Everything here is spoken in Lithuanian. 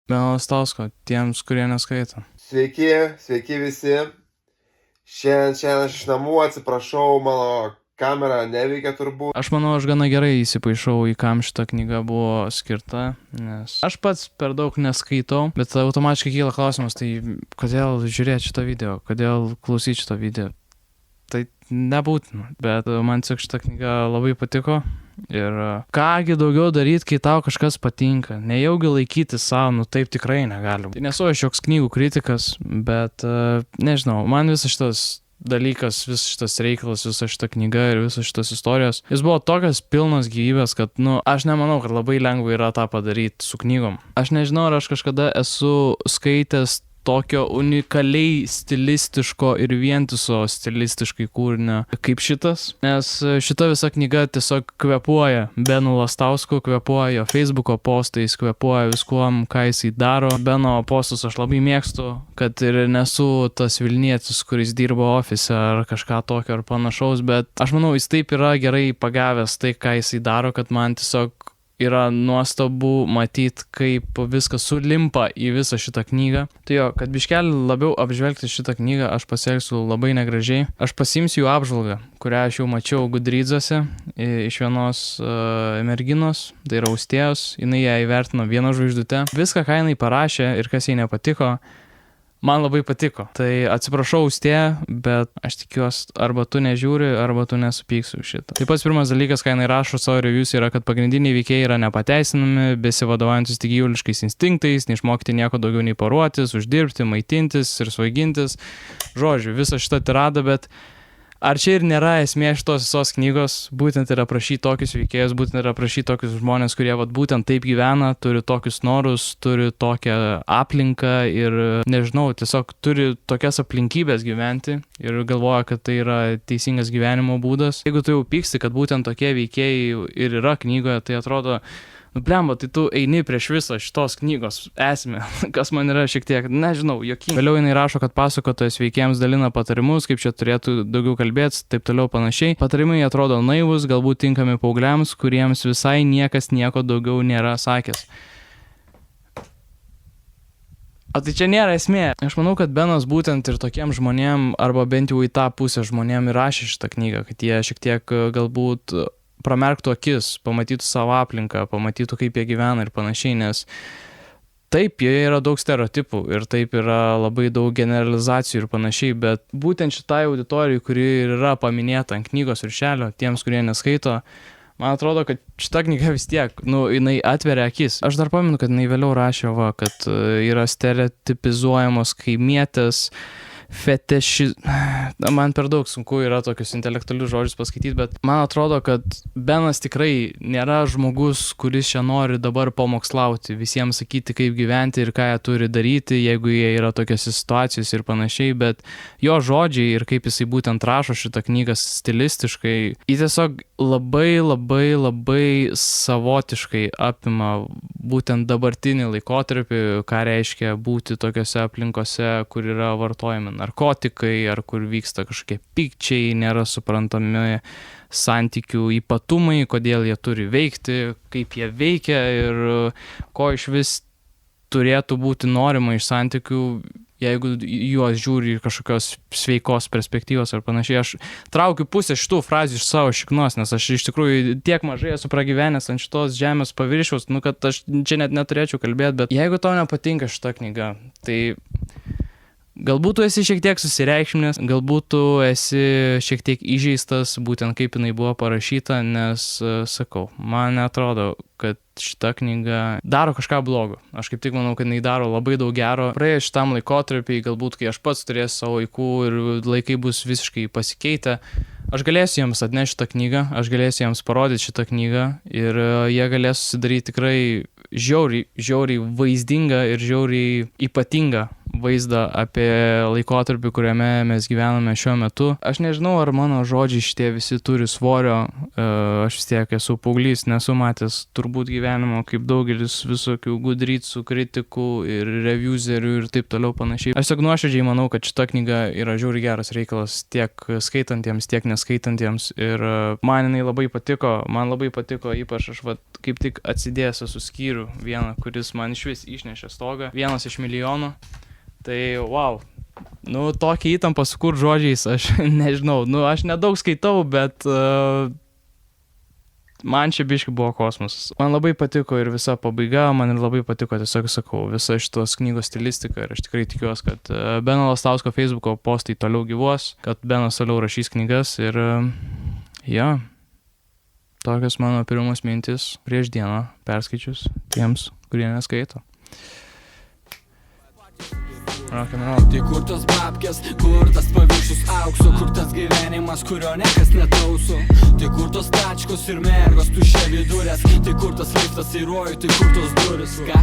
Beno Stausko, tiems, kurie neskaito. Sveiki visi. Šiandien aš iš namų, atsiprašau, mano kamera neveikia turbūt. Aš manau, aš gana gerai įsipaišau, į kam šita knyga buvo skirta, nes aš pats per daug neskaitau, bet automatiškai kyla klausimas, tai kodėl žiūrėti šitą video, kodėl klausyti šitą video. Tai nebūtina, bet man tiesiog šitą knygą labai patiko. Ir kągi daugiau daryti, kai tau kažkas patinka. Nejaugi laikyti savo, taip tikrai negali. Tai nesu aš joks knygų kritikas, bet nežinau, man visas šitas dalykas, visas šitas reikalas, visa šita knyga ir visas šitas istorijos, jis buvo tokias pilnas gyvybės, kad, aš nemanau, kad labai lengva yra tą padaryti su knygom. Aš nežinau, ar aš kažkada esu skaitęs tokio unikaliai stilistiško ir vientiso stilistiškai kūrinio kaip šitas, nes šita visa knyga tiesiog kvepuoja Benu Lastausku, kvepuoja jo Facebooko postais, kvepuoja viskuom, ką jisai daro. Beno postus aš labai mėgstu, kad ir nesu tas Vilnietis, kuris dirbo ofise ar kažką tokio ar panašaus, bet aš manau, jis taip yra gerai pagavęs tai, ką jisai daro, kad man tiesiog yra nuostabu matyti, kaip viskas sulimpa į visą šitą knygą. Tai jo, kad biškelį labiau apžvelgti šitą knygą, aš pasielgsiu labai negražiai. Aš pasiimsiu jų apžvalgą, kurią aš jau mačiau Goodreads'ose iš vienos merginos, tai yra Austėjos. Jinai ją įvertino 1 žvaigždute. Viską, ką jinai parašė ir kas jai nepatiko, man labai patiko. Tai atsiprašau, Austėja, bet aš tikiuosi, arba tu nežiūri, arba tu nesupyksi už šitą. Taip pat pirmas dalykas, ką jinai rašo savo reviews, yra, kad pagrindiniai veikėjai yra nepateisinami, besivadovaujantis tik gyvuliškais instinktais, neišmokti nieko daugiau nei poruotis, uždirbti, maitintis ir svaigintis. Žodžiu, visą šitą tiradą, bet ar čia ir nėra esmė šitos visos knygos, būtent ir aprašyti tokius veikėjus, būtent ir aprašyti tokius žmonės, kurie būtent taip gyvena, turi tokius norus, turi tokią aplinką ir, nežinau, tiesiog turi tokias aplinkybės gyventi ir galvoja, kad tai yra teisingas gyvenimo būdas. Jeigu tu jau pyksti, kad būtent tokie veikėjai ir yra knygoje, tai atrodo, blemba, tai tu eini prieš visą šitos knygos esmę, kas man yra šiek tiek, nežinau, jokinga. Vėliau jinai rašo, kad pasakotojas veikėjams dalina patarimus, kaip čia turėtų daugiau kalbėti, taip toliau panašiai. Patarimai atrodo naivus, galbūt tinkami paaugliams, kuriems visai niekas nieko daugiau nėra sakęs. O tai čia nėra esmė. Aš manau, kad Benas būtent ir tokiem žmonėm, arba bent jau į tą pusę žmonėm ir rašė šitą knygą, kad jie šiek tiek galbūt pramerktų akis, pamatytų savo aplinką, pamatytų, kaip jie gyvena ir panašiai, nes taip, jie yra daug stereotipų ir taip yra labai daug generalizacijų ir panašiai, bet būtent šitai auditorijai, kuri yra paminėta ant knygos viršelio, tiems, kurie neskaito, man atrodo, kad šita knyga vis tiek, jinai atveria akis. Aš dar pamenu, kad jinai vėliau rašė, kad yra stereotipizuojamos kaimietės, man per daug sunku yra tokius intelektualius žodžius paskaityti, bet man atrodo, kad Benas tikrai nėra žmogus, kuris čia nori dabar pamokslauti, visiems sakyti, kaip gyventi ir ką jie turi daryti, jeigu jie yra tokiose situacijose ir panašiai, bet jo žodžiai ir kaip jisai būtent rašo šitą knygą stilistiškai, jis tiesiog labai savotiškai apima būtent dabartinį laikotarpį, ką reiškia būti tokiose aplinkose, kur yra vartojami narkotikai, ar kur vyksta kažkokie pykčiai, nėra suprantami santykių ypatumai, kodėl jie turi veikti, kaip jie veikia ir ko iš vis turėtų būti norima iš santykių, jeigu juos žiūri kažkokios sveikos perspektyvos ar panašiai. Aš traukiu pusę šitų frazių iš savo šiknos, nes aš iš tikrųjų tiek mažai esu pragyvenęs ant šitos žemės paviršiaus, kad aš čia net neturėčiau kalbėti, bet jeigu tau nepatinka šita knyga, tai galbūt tu esi šiek tiek susireikšminęs, galbūt tu esi šiek tiek įžeistas, būtent kaip jinai buvo parašyta, nes, sakau, man atrodo, kad šita knyga daro kažką blogo. Aš kaip tik manau, kad jinai daro labai daug gero. Praėjus šitam laikotarpiai, galbūt kai aš pats turėsiu savo vaikų ir laikai bus visiškai pasikeitę, aš galėsiu jiems atnešti šitą knygą, aš galėsiu jiems parodyti šitą knygą ir jie galės susidaryti tikrai žiauriai vaizdingą ir žiauriai ypatingą vaizdą apie laikotarpį, kuriame mes gyvename šiuo metu. Aš nežinau, ar mano žodžiai šitie visi turi svorio, aš vis tiek esu paauglys, nesu matęs turbūt gyvenimo kaip daugelis visokių gudrycų, kritikų ir reviewzerių ir taip toliau panašiai. Aš tiesiog nuoširdžiai manau, kad šita knyga yra žiauriai geras reikalas tiek skaitantiems, tiek neskaitantiems ir man jinai labai patiko, ypač aš kaip tik atsidėjęs esu skyrių vieną, kuris man išvis išnešė stogą, 1 iš milijonų, tai wow, tokia įtampa sukurt žodžiais, aš nežinau, aš nedaug skaitau, bet man čia biški buvo kosmosas. Man labai patiko ir visa pabaiga, man ir labai patiko, tiesiog sakau, visa šitos knygos stilistika ir aš tikrai tikiuosi, kad Beno Lastausko Facebooko postai toliau gyvuos, kad Benas toliau rašys knygas ir tokios mano pirmos mintis prieš dieną perskaičius tiems, kurie neskaito. Rock'n'roll. Tai kur tos babkės, kur tas paviršius aukso, kur tas gyvenimas, kurio niekas netauso. Tai kur tos tačkos ir mergos tuščia vidurės, tai kur tas liftas į rojų, tai kur tos duris. Ką